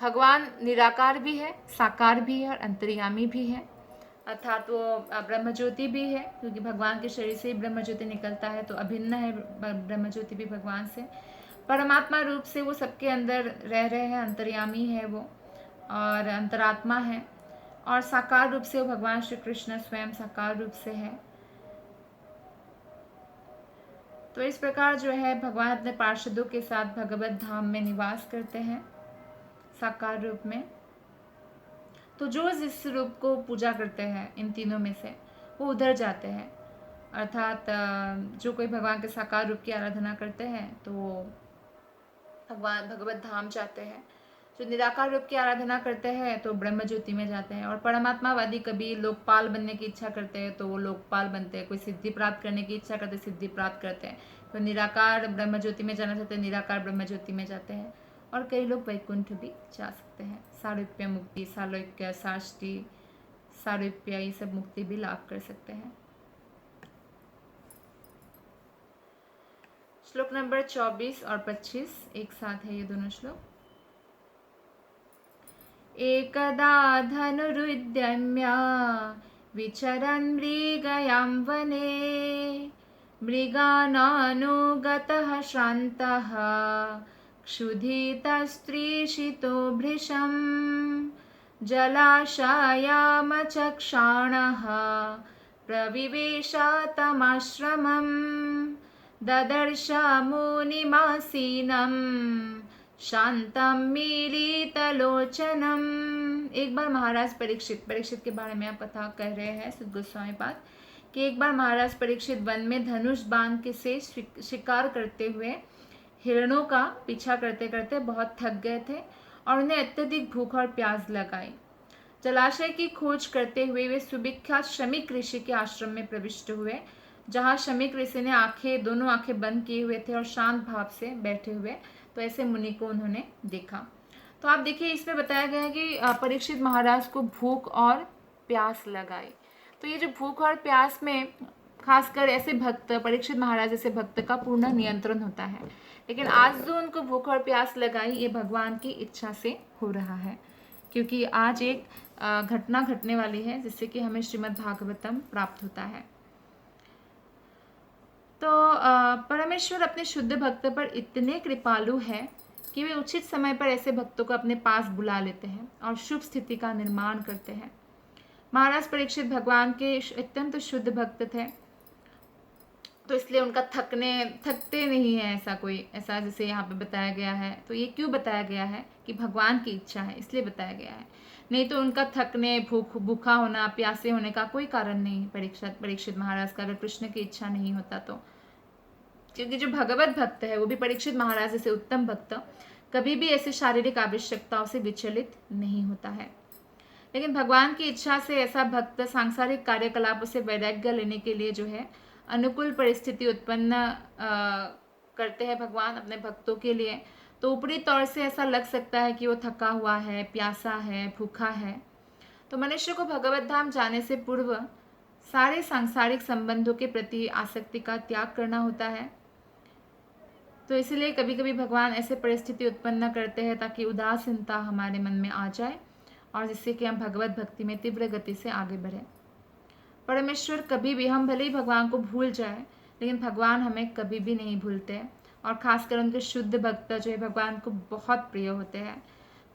भगवान निराकार भी है, साकार भी है और अंतर्यामी भी है, अर्थात वो ब्रह्मज्योति भी है, क्योंकि भगवान के शरीर से ही ब्रह्मज्योति निकलता है, तो अभिन्न है ब्रह्मज्योति भी भगवान से। परमात्मा रूप से वो सबके अंदर रह रहे हैं, अंतर्यामी है वो और अंतरात्मा है। और साकार रूप से वो भगवान श्री कृष्ण स्वयं साकार रूप से है। तो इस प्रकार जो है भगवान अपने पार्षदों के साथ भगवत धाम में निवास करते हैं साकार रूप में। तो जो जिस रूप को पूजा करते हैं इन तीनों में से, वो उधर जाते हैं। अर्थात जो कोई भगवान के साकार रूप की आराधना करते हैं तो भगवान भगवत धाम जाते हैं। जो निराकार रूप की आराधना करते हैं तो ब्रह्म ज्योति में जाते हैं। और परमात्मावादी कभी लोकपाल बनने की इच्छा करते हैं तो वो लोकपाल बनते हैं। कोई सिद्धि प्राप्त करने की इच्छा करते हैं, सिद्धि प्राप्त करते हैं। कोई निराकार ब्रह्म ज्योति में जाना चाहते हैं, निराकार ब्रह्म ज्योति में जाते हैं। और कई लोग वैकुंठ भी जा सकते हैं। सारूप्य मुक्ति, सालोक्य, साष्टी, सारूप्य, ये सब मुक्ति भी लाभ कर सकते हैं। श्लोक नंबर 24 और 25 एक साथ है ये दोनों श्लोक। एकदा धनुरुद्यम्य विचरन् मृगयां वने मृगानानुगतः श्रान्तः क्षुधितस्त्रीषितो भृशं जलाशयामचक्षाणः प्रविवेश तमाश्रमं ददर्श मुनिमासीनं शांतम मीलितलोचनम। एक बार महाराज परीक्षित के बारे में आप कथा कह रहे हैं सुध गोस्वामी पाद कि एक बार महाराज परीक्षित वन में धनुष बाण के से शिकार करते हुए हिरणों का पीछा करते करते बहुत थक गए थे और उन्हें अत्यधिक भूख और प्यास लगाई। जलाशय की खोज करते हुए वे सुविख्यात शमीक ऋषि के आश्रम में प्रविष्ट हुए, जहाँ शमीक ऋषि ने दोनों आंखें बंद किए हुए थे और शांत भाव से बैठे हुए। तो ऐसे मुनि को उन्होंने देखा। तो आप देखिए, इसमें बताया गया है कि परीक्षित महाराज को भूख और प्यास लगाई। तो ये जो भूख और प्यास में खासकर ऐसे भक्त, परीक्षित महाराज जैसे भक्त का पूर्ण नियंत्रण होता है। लेकिन आज जो उनको भूख और प्यास लगाई, ये भगवान की इच्छा से हो रहा है, क्योंकि आज एक घटना घटने वाली है जिससे कि हमें श्रीमद् भागवतम प्राप्त होता है। तो परमेश्वर अपने शुद्ध भक्त पर इतने कृपालु है कि वे उचित समय पर ऐसे भक्तों को अपने पास बुला लेते हैं और शुभ स्थिति का निर्माण करते हैं। महाराज परीक्षित भगवान के अत्यंत शुद्ध भक्त थे, तो इसलिए उनका थकते नहीं है ऐसा जैसे यहाँ पे बताया गया है। तो ये क्यों बताया गया है कि भगवान की इच्छा है, इसलिए बताया गया है। नहीं तो उनका थकने, भूखा होना, प्यासे होने का कोई कारण नहीं परीक्षित महाराज का, अगर कृष्ण की इच्छा नहीं होता तो। क्योंकि जो भगवत भक्त है, वो भी परीक्षित महाराज जैसे उत्तम भक्त, कभी भी ऐसे शारीरिक आवश्यकताओं से विचलित नहीं होता है। लेकिन भगवान की इच्छा से ऐसा भक्त सांसारिक कार्यकलापों से वैराग्य लेने के लिए जो है अनुकूल परिस्थिति उत्पन्न करते हैं भगवान अपने भक्तों के लिए। तो ऊपरी तौर से ऐसा लग सकता है कि वो थका हुआ है, प्यासा है, भूखा है। तो मनुष्य को भगवत धाम जाने से पूर्व सारे सांसारिक संबंधों के प्रति आसक्ति का त्याग करना होता है। तो इसलिए कभी कभी भगवान ऐसे परिस्थिति उत्पन्न करते हैं ताकि उदासीनता हमारे मन में आ जाए और जिससे कि हम भगवत भक्ति में तीव्र गति से आगे बढ़े। परमेश्वर कभी भी, हम भले ही भगवान को भूल जाए, लेकिन भगवान हमें कभी भी नहीं भूलते, और खासकर उनके शुद्ध भक्त जो है भगवान को बहुत प्रिय होते हैं,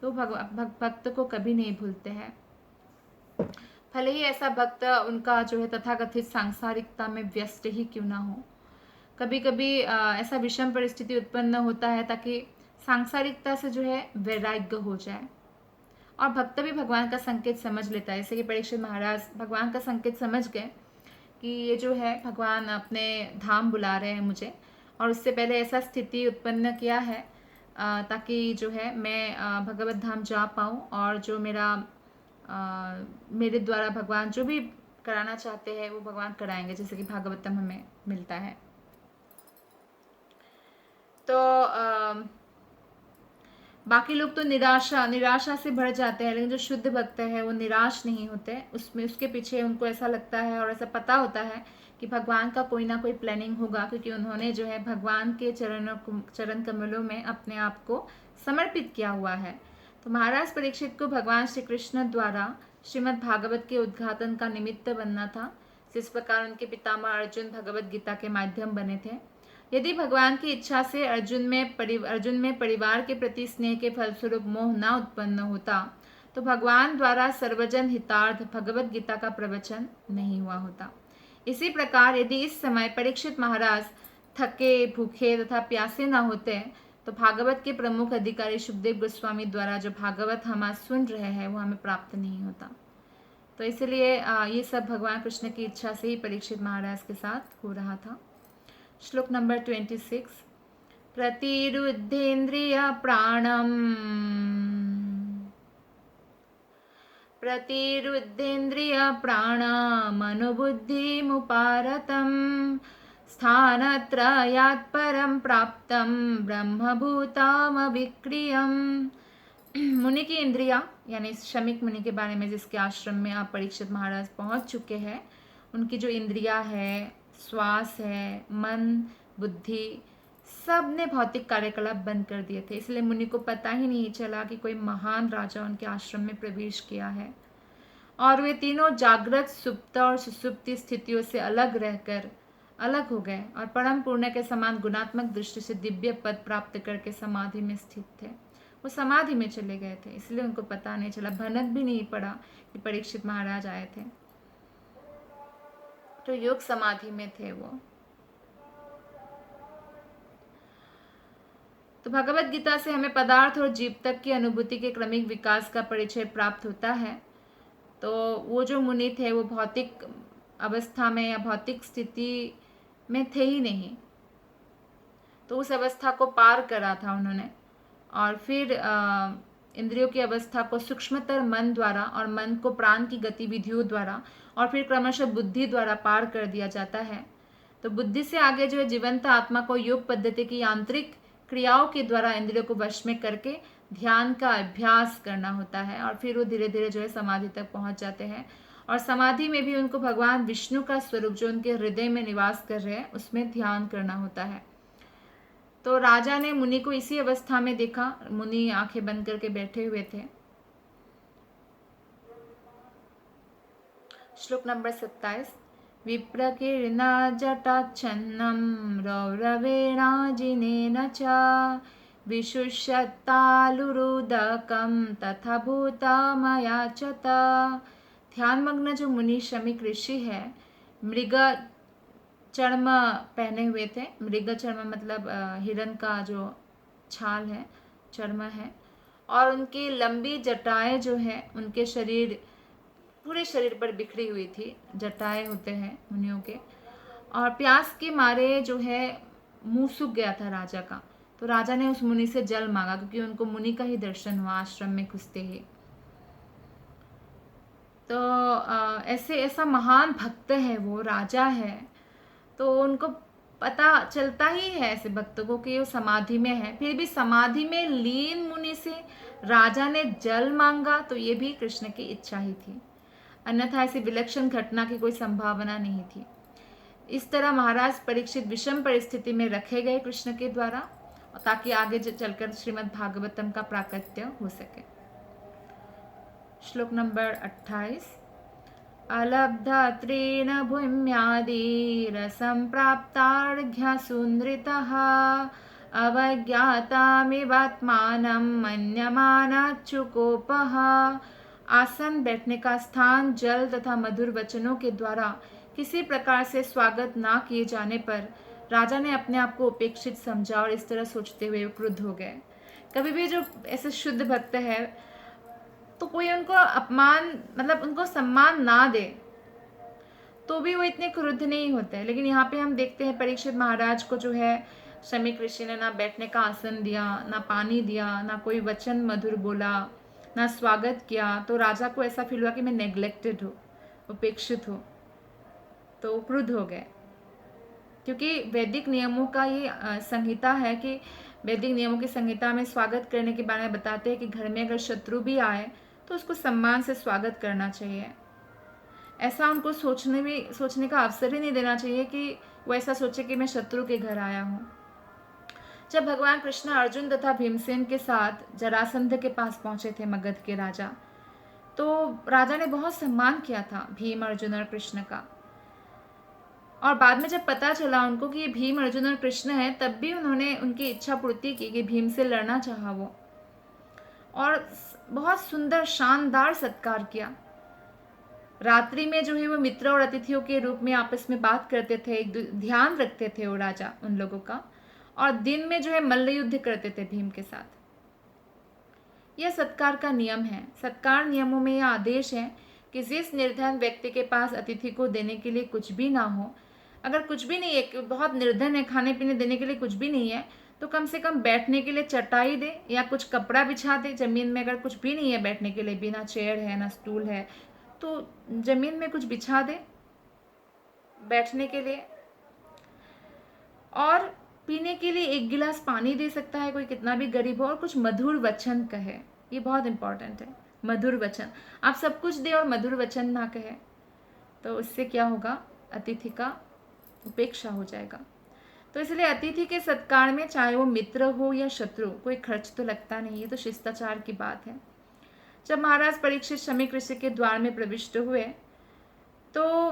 तो भक्त को कभी नहीं भूलते हैं। भले ही ऐसा भक्त उनका जो है तथाकथित सांसारिकता में व्यस्त ही क्यों ना हो। कभी कभी ऐसा विषम परिस्थिति उत्पन्न होता है ताकि सांसारिकता से जो है वैराग्य हो जाए, और भक्त भी भगवान का संकेत समझ लेता है। जैसे कि परीक्षित महाराज भगवान का संकेत समझ गए कि ये जो है भगवान अपने धाम बुला रहे हैं मुझे, और उससे पहले ऐसा स्थिति उत्पन्न किया है ताकि जो है मैं भगवत धाम जा पाऊँ, और जो मेरे द्वारा भगवान जो भी कराना चाहते हैं वो भगवान कराएंगे, जैसे कि भागवतम हमें मिलता है। तो बाकी लोग तो निराशा से भर जाते हैं, लेकिन जो शुद्ध भक्त है वो निराश नहीं होते। उसके पीछे उनको ऐसा लगता है और ऐसा पता होता है कि भगवान का कोई ना कोई प्लानिंग होगा, क्योंकि उन्होंने जो है भगवान के चरण कमलों में अपने आप को समर्पित किया हुआ है। तो महाराज परीक्षित को भगवान श्री कृष्ण द्वारा श्रीमद् भागवत के उद्घाटन का निमित्त बनना था, जिस प्रकार उनके पितामह अर्जुन भगवत गीता के माध्यम बने थे। यदि भगवान की इच्छा से अर्जुन में परिवार के प्रति स्नेह के फलस्वरूप मोह न उत्पन्न होता, तो भगवान द्वारा सर्वजन हितार्थ भगवत गीता का प्रवचन नहीं हुआ होता। इसी प्रकार यदि इस समय परीक्षित महाराज थके, भूखे तथा प्यासे न होते, तो भागवत के प्रमुख अधिकारी शुकदेव गोस्वामी द्वारा जो भागवत हम आज सुन रहे हैं वो हमें प्राप्त नहीं होता। तो इसलिए ये सब भगवान कृष्ण की इच्छा से ही परीक्षित महाराज के साथ हो रहा था। श्लोक नंबर 26। प्रतिरुद्धेन्द्रिय प्राणमनुबुद्धिमुपारतं स्थानत्रयात् परं प्राप्तं ब्रह्मभूतामविक्रियम्। मुनि की इंद्रिया, यानी शमीक मुनि के बारे में जिसके आश्रम में आप परीक्षित महाराज पहुंच चुके हैं, उनकी जो इंद्रिया है, श्वास है, मन, बुद्धि, सब ने भौतिक कार्यकलाप बंद कर दिए थे। इसलिए मुनि को पता ही नहीं चला कि कोई महान राजा उनके आश्रम में प्रवेश किया है, और वे तीनों जागृत, सुप्त और सुसुप्ति स्थितियों से अलग हो गए और परम पूर्ण के समान गुणात्मक दृष्टि से दिव्य पद प्राप्त करके समाधि में स्थित थे। वो समाधि में चले गए थे, इसलिए उनको पता नहीं चला, भनक भी नहीं पड़ा कि परीक्षित महाराज आए थे। तो योग समाधि में थे वो। तो भगवत गीता से हमें पदार्थ और जीव तक की अनुभूति के क्रमिक विकास का परिचय प्राप्त होता है। तो वो जो मुनि थे वो भौतिक अवस्था में या भौतिक स्थिति में थे ही नहीं, तो उस अवस्था को पार करा था उन्होंने, और फिर इंद्रियों की अवस्था को सूक्ष्मतर मन द्वारा और मन को प्राण की गतिविधियों द्वारा और फिर क्रमशः बुद्धि द्वारा पार कर दिया जाता है। तो बुद्धि से आगे जो है जीवंत आत्मा को योग पद्धति की यांत्रिक क्रियाओं के द्वारा इंद्रियों को वश में करके ध्यान का अभ्यास करना होता है और फिर वो धीरे धीरे जो है समाधि तक पहुंच जाते हैं। और समाधि में भी उनको भगवान विष्णु का स्वरूप जो उनके हृदय में निवास कर रहे हैं उसमें ध्यान करना होता है। तो राजा ने मुनि को इसी अवस्था में देखा। मुनि आंखें बंद करके बैठे हुए थे। श्लोक नंबर 27। विप्रकीर्णा जटाच्छन्नं रौरवेणाजिनेन च विशुष्यत्तालुरुदकं तथा भूतमयाचत। ध्यानमग्न जो मुनि शमीक ऋषि है मृग चर्म पहने हुए थे। मृग चर्म मतलब हिरण का जो छाल है, चर्म है, और उनकी लंबी जटाएं जो है उनके शरीर पूरे शरीर पर बिखरी हुई थी। जटाएं होते हैं मुनियों के। और प्यास के मारे जो है मुंह सूख गया था राजा का। तो राजा ने उस मुनि से जल मांगा क्योंकि उनको मुनि का ही दर्शन हुआ आश्रम में घुसते ही। तो ऐसा महान भक्त है, वो राजा है, तो उनको पता चलता ही है ऐसे भक्तों को कि वो समाधि में है। फिर भी समाधि में लीन मुनि से राजा ने जल मांगा तो ये भी कृष्ण की इच्छा ही थी, अन्यथा ऐसी विलक्षण घटना की कोई संभावना नहीं थी। इस तरह महाराज परीक्षित विषम परिस्थिति में रखे गए कृष्ण के द्वारा ताकि आगे चलकर श्रीमद् भागवतम का प्राकट्य हो सके। श्लोक नंबर 28। अलब्धत्रेण भूम्यादिरसं प्राप्तार्घ्यसुन्दरितः अवज्ञातामिवात्मानं मन्यमानाच्युकोपः। आसन, बैठने का स्थान, जल तथा मधुर वचनों के द्वारा किसी प्रकार से स्वागत ना किए जाने पर राजा ने अपने आप को उपेक्षित समझा और इस तरह सोचते हुए क्रुद्ध हो गए। कभी भी जो ऐसे शुद्ध भक्त है तो कोई उनको अपमान मतलब उनको सम्मान ना दे तो भी वो इतने क्रुद्ध नहीं होते। लेकिन यहाँ पे हम देखते हैं परीक्षित महाराज को जो है शमीक ऋषि ने ना बैठने का आसन दिया, ना पानी दिया, ना कोई वचन मधुर बोला, ना स्वागत किया। तो राजा को ऐसा फील हुआ कि मैं नेग्लेक्टेड हूँ, उपेक्षित हूँ, तो क्रुद्ध हो गए। क्योंकि वैदिक नियमों का ये संहिता है कि वैदिक नियमों की संहिता में स्वागत करने के बारे में बताते हैं कि घर में अगर शत्रु भी आए तो उसको सम्मान से स्वागत करना चाहिए। ऐसा उनको सोचने का अवसर ही नहीं देना चाहिए कि वो ऐसा सोचे कि मैं शत्रु के घर आया हूँ। जब भगवान कृष्ण अर्जुन तथा भीमसेन के साथ जरासंध के पास पहुंचे थे मगध के राजा, तो राजा ने बहुत सम्मान किया था भीम, अर्जुन और कृष्ण का। और बाद में जब पता चला उनको कि ये भीम, अर्जुन और कृष्ण है, तब भी उन्होंने उनकी इच्छा पूर्ति की कि भीम से लड़ना चाहा वो, और बहुत सुंदर शानदार सत्कार किया। रात्रि में जो है वो मित्र और अतिथियों के रूप में आपस में बात करते थे, ध्यान रखते थे वो राजा उन लोगों का, और दिन में जो है मल्ल युद्ध करते थे भीम के साथ। यह सत्कार का नियम है। सत्कार नियमों में यह आदेश है कि जिस निर्धन व्यक्ति के पास अतिथि को देने के लिए कुछ भी ना हो, अगर कुछ भी नहीं है, बहुत निर्धन है, खाने पीने देने के लिए कुछ भी नहीं है, तो कम से कम बैठने के लिए चटाई दे या कुछ कपड़ा बिछा दे जमीन में। अगर कुछ भी नहीं है बैठने के लिए, बिना चेयर है ना स्टूल है, तो जमीन में कुछ बिछा दे बैठने के लिए। और पीने के लिए 1 गिलास पानी दे सकता है कोई, कितना भी गरीब हो, और कुछ मधुर वचन कहे। ये बहुत इंपॉर्टेंट है, मधुर वचन। आप सब कुछ दे और मधुर वचन ना कहे तो उससे क्या होगा, अतिथि का उपेक्षा हो जाएगा। तो इसलिए अतिथि के सत्कार में चाहे वो मित्र हो या शत्रु, कोई खर्च तो लगता नहीं है, तो शिष्टाचार की बात है। जब महाराज परीक्षित शमीक ऋषि के द्वार में प्रविष्ट हुए तो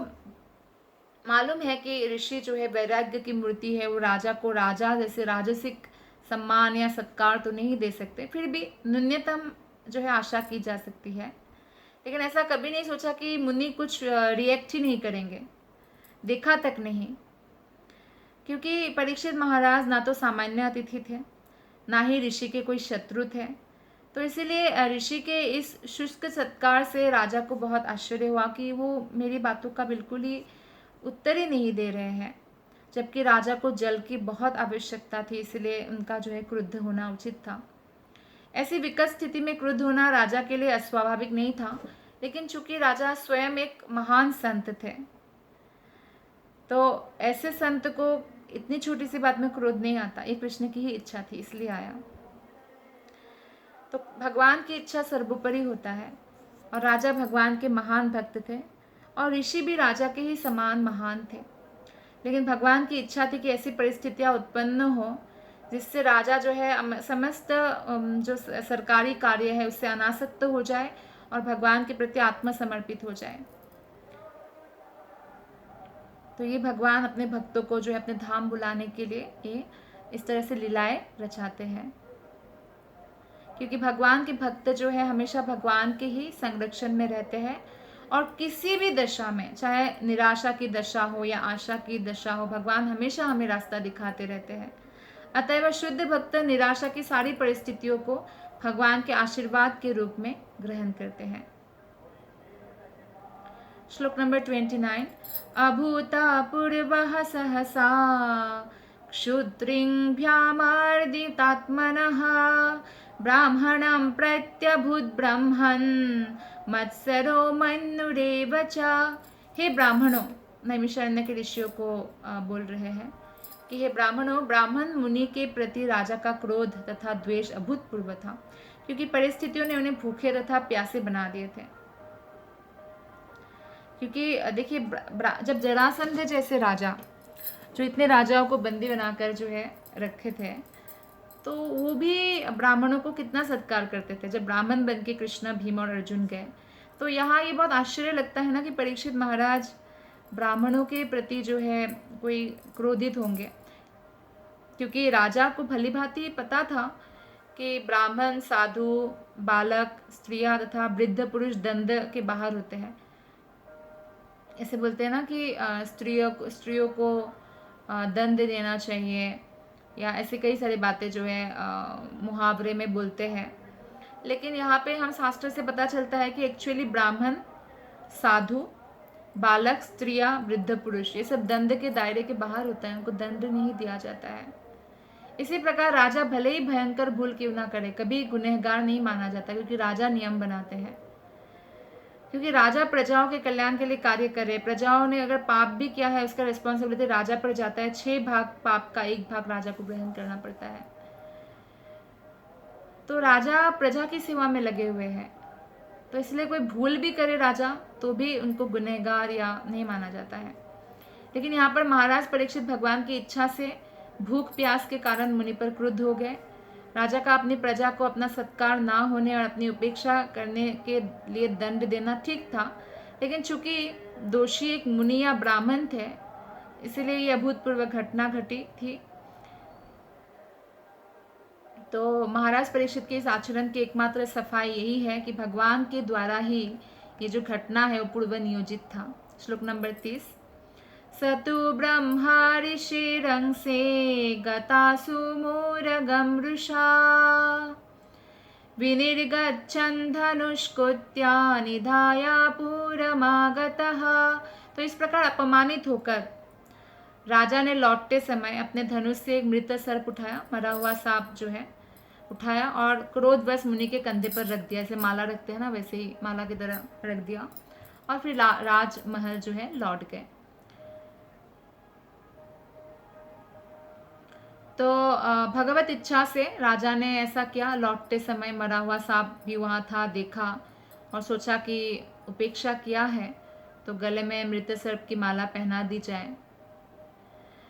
मालूम है कि ऋषि जो है वैराग्य की मूर्ति है, वो राजा को राजा जैसे राजसिक सम्मान या सत्कार तो नहीं दे सकते, फिर भी न्यूनतम जो है आशा की जा सकती है। लेकिन ऐसा कभी नहीं सोचा कि मुनि कुछ रिएक्ट ही नहीं करेंगे, देखा तक नहीं। क्योंकि परीक्षित महाराज ना तो सामान्य अतिथि थे, ना ही ऋषि के कोई शत्रु थे। तो इसीलिए ऋषि के इस शुष्क सत्कार से राजा को बहुत आश्चर्य हुआ कि वो मेरी बातों का बिल्कुल ही उत्तर ही नहीं दे रहे हैं, जबकि राजा को जल की बहुत आवश्यकता थी, इसलिए उनका जो है क्रुद्ध होना उचित था। ऐसी विकट स्थिति में क्रुद्ध होना राजा के लिए अस्वाभाविक नहीं था, लेकिन चूंकि राजा स्वयं एक महान संत थे, तो ऐसे संत को इतनी छोटी सी बात में क्रोध नहीं आता। ये कृष्ण की ही इच्छा थी, इसलिए आया। तो भगवान की इच्छा सर्वोपरि होता है, और राजा भगवान के महान भक्त थे, और ऋषि भी राजा के ही समान महान थे। लेकिन भगवान की इच्छा थी कि ऐसी परिस्थितियां उत्पन्न हो जिससे राजा जो है समस्त जो सरकारी कार्य है उससे अनासक्त हो जाए और भगवान के प्रति आत्मसमर्पित हो जाए। तो ये भगवान अपने भक्तों को जो है अपने धाम बुलाने के लिए ये इस तरह से लीलाएं रचाते हैं, क्योंकि भगवान के भक्त जो है हमेशा भगवान के ही संरक्षण में रहते हैं, और किसी भी दशा में, चाहे निराशा की दशा हो या आशा की दशा हो, भगवान हमेशा हमें रास्ता दिखाते रहते हैं। अतएव शुद्ध भक्त निराशा की सारी परिस्थितियों को भगवान के आशीर्वाद के रूप में ग्रहण करते हैं। श्लोक नंबर 29। अभूता पूर्वः सहसा क्षुद्रिंभ्यामार्दितात्मनः ब्राह्मणं प्रत्यभूत ब्रह्मन् मत्सरो मन्नुरेव च। हे ब्राह्मणों, नैमिषारण्य के ऋषियों को बोल रहे हैं कि हे ब्राह्मणों, ब्राह्मण मुनि के प्रति राजा का क्रोध तथा द्वेष अभूतपूर्व था, क्योंकि परिस्थितियों ने उन्हें भूखे तथा प्यासे बना दिए थे। क्योंकि देखिए, जब जरासंध जैसे राजा, जो इतने राजाओं को बंदी बनाकर जो है रखे थे, तो वो भी ब्राह्मणों को कितना सत्कार करते थे। जब ब्राह्मण बन के कृष्ण, भीम और अर्जुन गए, तो यहाँ ये बहुत आश्चर्य लगता है ना कि परीक्षित महाराज ब्राह्मणों के प्रति जो है कोई क्रोधित होंगे, क्योंकि राजा को भली भांति पता था कि ब्राह्मण, साधु, बालक, स्त्रियां तथा वृद्ध पुरुष दंड के बाहर होते हैं। ऐसे बोलते हैं ना कि स्त्रियों को दंड देना चाहिए, या ऐसे कई सारी बातें जो है मुहावरे में बोलते हैं। लेकिन यहाँ पे हम शास्त्र से पता चलता है कि एक्चुअली ब्राह्मण, साधु, बालक, स्त्रियां, वृद्ध पुरुष, ये सब दंड के दायरे के बाहर होता है, उनको दंड नहीं दिया जाता है। इसी प्रकार राजा भले ही भयंकर भूल क्यों ना करे, कभी गुनहगार नहीं माना जाता, क्योंकि राजा नियम बनाते हैं। क्योंकि राजा प्रजाओं के कल्याण के लिए कार्य करे, प्रजाओं ने अगर पाप भी किया है उसका रिस्पॉन्सिबिलिटी राजा पर जाता है। 6 भाग पाप का 1 भाग राजा को ग्रहण करना पड़ता है। तो राजा प्रजा की सेवा में लगे हुए हैं, तो इसलिए कोई भूल भी करे राजा तो भी उनको गुनहगार या नहीं माना जाता है। लेकिन यहाँ पर महाराज परीक्षित भगवान की इच्छा से भूख प्यास के कारण मुनि पर क्रुद्ध हो गए। राजा का अपनी प्रजा को अपना सत्कार ना होने और अपनी उपेक्षा करने के लिए दंड देना ठीक था, लेकिन चूंकि दोषी एक मुनि या ब्राह्मण थे, इसलिए ये अभूतपूर्व घटना घटी थी। तो महाराज परीक्षित के इस आचरण की एकमात्र सफाई यही है कि भगवान के द्वारा ही ये जो घटना है वो पूर्व नियोजित था। श्लोक नंबर 30। सतु ब्रह्मा ऋषिरंसे गतासु मूरगं वृषा विनिर्गच्छन् धनुष्कुत्या निधाया पुरमागतः। तो इस प्रकार अपमानित होकर राजा ने लौटते समय अपने धनुष से एक मृत सर्प उठाया, मरा हुआ सांप जो है उठाया, और क्रोधवश मुनि के कंधे पर रख दिया। जैसे माला रखते हैं ना, वैसे ही माला की तरह रख दिया, और फिर राजमहल जो है लौट गए। तो भगवत इच्छा से राजा ने ऐसा किया। लौटते समय मरा हुआ सांप भी वहाँ था, देखा और सोचा कि उपेक्षा किया है तो गले में मृत सर्प की माला पहना दी जाए।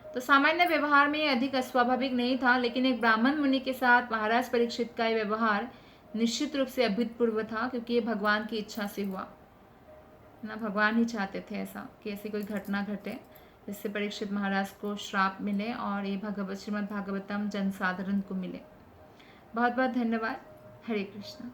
तो सामान्य व्यवहार में ये अधिक अस्वाभाविक नहीं था, लेकिन एक ब्राह्मण मुनि के साथ महाराज परीक्षित का ये व्यवहार निश्चित रूप से अभूतपूर्व था, क्योंकि ये भगवान की इच्छा से हुआ ना। भगवान ही चाहते थे ऐसा कि ऐसी कोई घटना घटे जिससे परीक्षित महाराज को श्राप मिले और ये श्रीमद् भागवतम जनसाधारण को मिले। बहुत बहुत धन्यवाद। हरे कृष्णा।